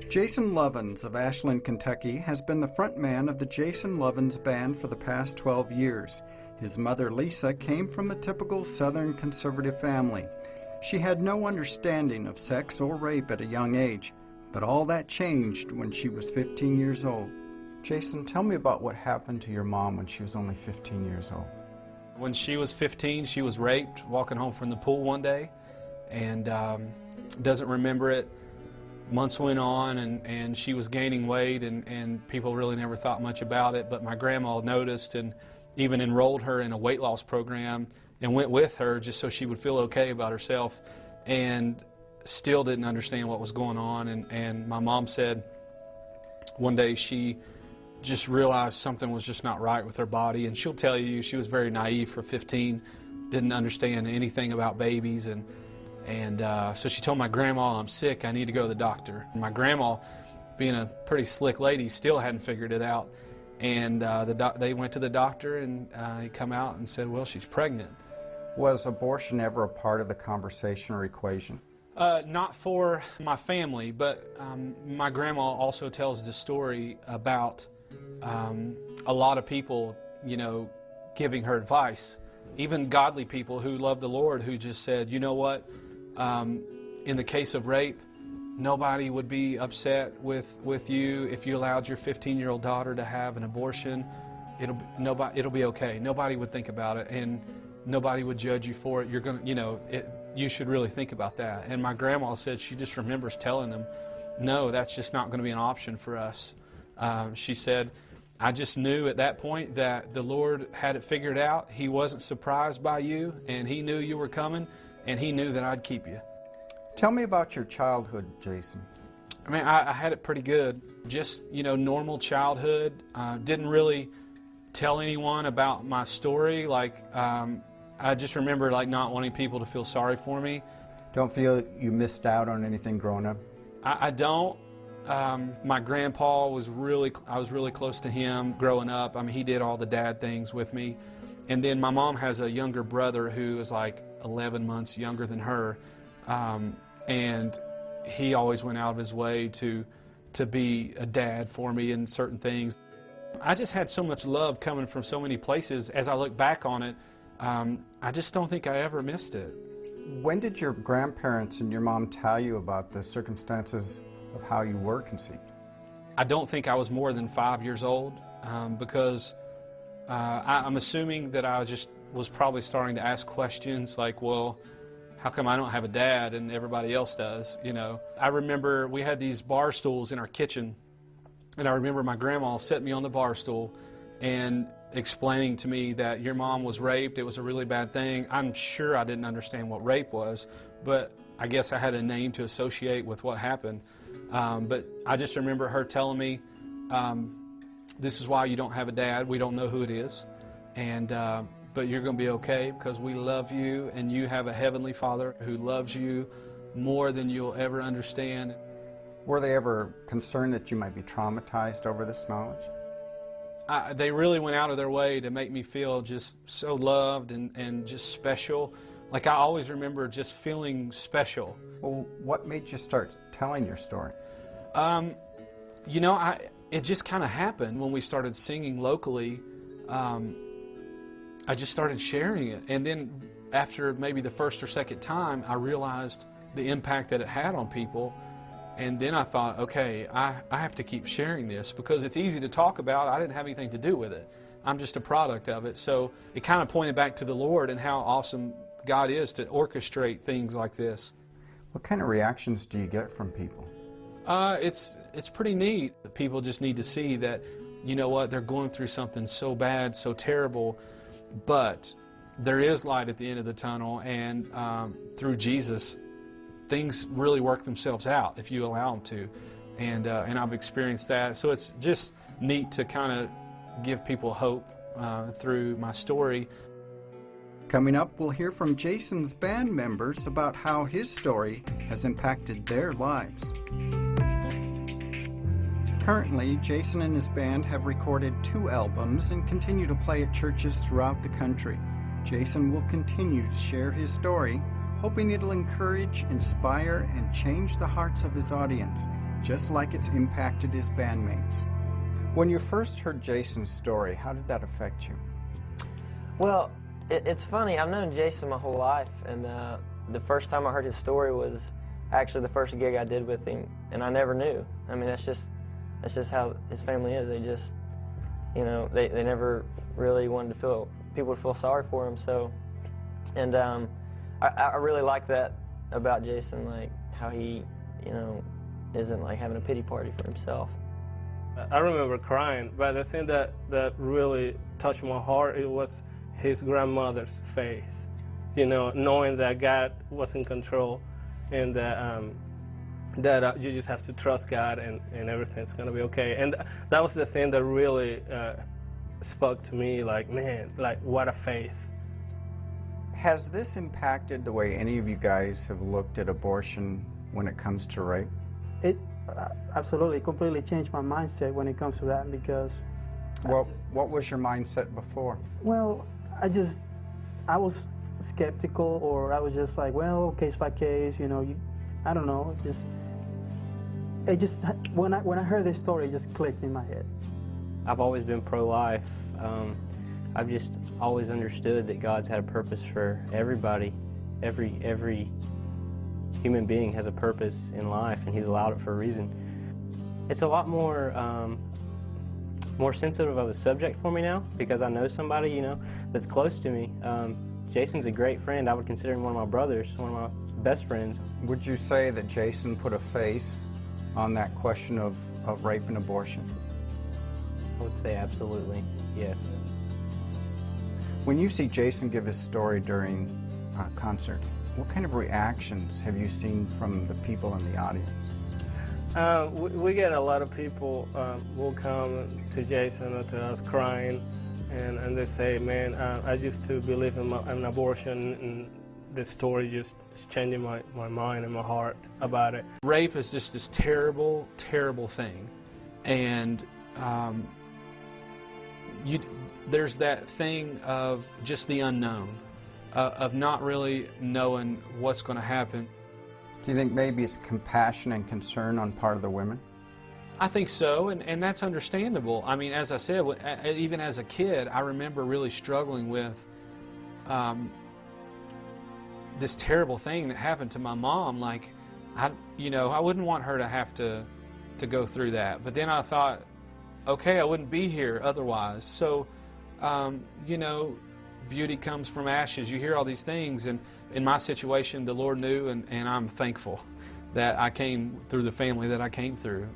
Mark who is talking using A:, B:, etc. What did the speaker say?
A: Jason Lovins of Ashland, Kentucky has been the frontman of the Jason Lovins Band for the past 12 years. His mother, Lisa, came from a typical Southern conservative family. She had no understanding of sex or rape at a young age, but all that changed when she was 15 years old. Jason, tell me about what happened to your mom when she was only 15 years old.
B: When she was 15, she was raped walking home from the pool one day, and doesn't remember it. Months went on, and she was gaining weight, and people really never thought much about it, but my grandma noticed and even enrolled her in a weight loss program and went with her just so she would feel okay about herself, and still didn't understand what was going on. And my mom said one day she just realized something was just not right with her body, and she'll tell you she was very naive for 15, didn't understand anything about babies, and so she told my grandma, "I'm sick, I need to go to the doctor." And my grandma, being a pretty slick lady, still hadn't figured it out, and they went to the doctor, and he come out and said, well, she's pregnant.
A: Was abortion ever a part of the conversation or equation?
B: Not for my family, but my grandma also tells the story about a lot of people, you know, giving her advice. Even godly people who love the Lord, who just said, you know what, in the case of rape, nobody would be upset with you if you allowed your 15-year-old daughter to have an abortion. It'll be okay. Nobody would think about it, and nobody would judge you for it. You're gonna, you know, you should really think about that. And my grandma said she just remembers telling them, no, that's just not going to be an option for us. She said, I just knew at that point that the Lord had it figured out. He wasn't surprised by you, and He knew you were coming, and He knew that I'd keep you.
A: Tell me about your childhood, Jason.
B: I mean, I had it pretty good. Just, you know, normal childhood. Didn't really tell anyone about my story. Like, I just remember, like, not wanting people to feel sorry for me.
A: Don't feel you missed out on anything growing up?
B: I don't. My grandpa was I was really close to him growing up. I mean, he did all the dad things with me. And then my mom has a younger brother who is like 11 months younger than her. And he always went out of his way to be a dad for me in certain things. I just had so much love coming from so many places. As I look back on it, I just don't think I ever missed it.
A: When did your grandparents and your mom tell you about the circumstances of how you were conceived?
B: I don't think I was more than 5 years old, because I'm assuming that I just was probably starting to ask questions like, well, how come I don't have a dad and everybody else does, you know? I remember we had these bar stools in our kitchen, and I remember my grandma set me on the bar stool and explaining to me that your mom was raped. It was a really bad thing. I'm sure I didn't understand what rape was, but I guess I had a name to associate with what happened. But I just remember her telling me, this is why you don't have a dad. We don't know who it is, but you're going to be okay because we love you, and you have a heavenly Father who loves you more than you'll ever understand.
A: Were they ever concerned that you might be traumatized over this knowledge?
B: They really went out of their way to make me feel just so loved and just special. Like, I always remember just feeling special.
A: Well, what made you start telling your story?
B: You know, it just kind of happened when we started singing locally. I just started sharing it. And then after maybe the first or second time, I realized the impact that it had on people. And then I thought, okay, I have to keep sharing this because it's easy to talk about. I didn't have anything to do with it. I'm just a product of it. So it kind of pointed back to the Lord and how awesome God is to orchestrate things like this.
A: What kind of reactions do you get from people?
B: It's pretty neat. People just need to see that, you know what, they're going through something so bad, so terrible, but there is light at the end of the tunnel, and through Jesus, things really work themselves out if you allow them to, and I've experienced that. So it's just neat to kind of give people hope through my story.
A: Coming up, we'll hear from Jason's band members about how his story has impacted their lives. Currently, Jason and his band have recorded 2 albums and continue to play at churches throughout the country. Jason will continue to share his story, hoping it'll encourage, inspire, and change the hearts of his audience. just like it's impacted his bandmates. When you first heard Jason's story, how did that affect you?
C: Well, it's funny. I've known Jason my whole life, and the first time I heard his story was actually the first gig I did with him, and I never knew. I mean, that's just how his family is. They just, you know, they never really wanted people to feel sorry for him. So, and I really like that about Jason, like how he, you know, isn't like having a pity party for himself.
D: I remember crying, but the thing that really touched my heart, it was his grandmother's faith. You know, knowing that God was in control, and that you just have to trust God, and everything's going to be okay. And that was the thing that really spoke to me, like, man, like, what a faith.
A: Has this impacted the way any of you guys have looked at abortion when it comes to rape?
E: It absolutely completely changed my mindset when it comes to that, because...
A: What was your mindset before?
E: Well, I was skeptical, or I was just like, well, case by case, you know, I don't know, when I heard this story, it just clicked in my head.
F: I've always been pro-life. I've just always understood that God's had a purpose for everybody. Every human being has a purpose in life, and He's allowed it for a reason. It's a lot more sensitive of a subject for me now, because I know somebody, you know, that's close to me. Jason's a great friend. I would consider him one of my brothers, one of my best friends.
A: Would you say that Jason put a face on that question of rape and abortion?
F: I would say absolutely, yes.
A: When you see Jason give his story during concerts, what kind of reactions have you seen from the people in the audience?
D: We get a lot of people will come to Jason or to us crying, and they say, man, I used to believe in an abortion, and this story just is changing my mind and my heart about it.
B: Rape is just this terrible, terrible thing, and there's that thing of just the unknown, of not really knowing what's going to happen.
A: Do you think maybe it's compassion and concern on part of the women?
B: I think so, and that's understandable. I mean, as I said, even as a kid, I remember really struggling with this terrible thing that happened to my mom. Like, I wouldn't want her to have to go through that. But then I thought, okay, I wouldn't be here otherwise. So, you know, beauty comes from ashes. You hear all these things, and in my situation, the Lord knew, and I'm thankful that I came through the family that I came through.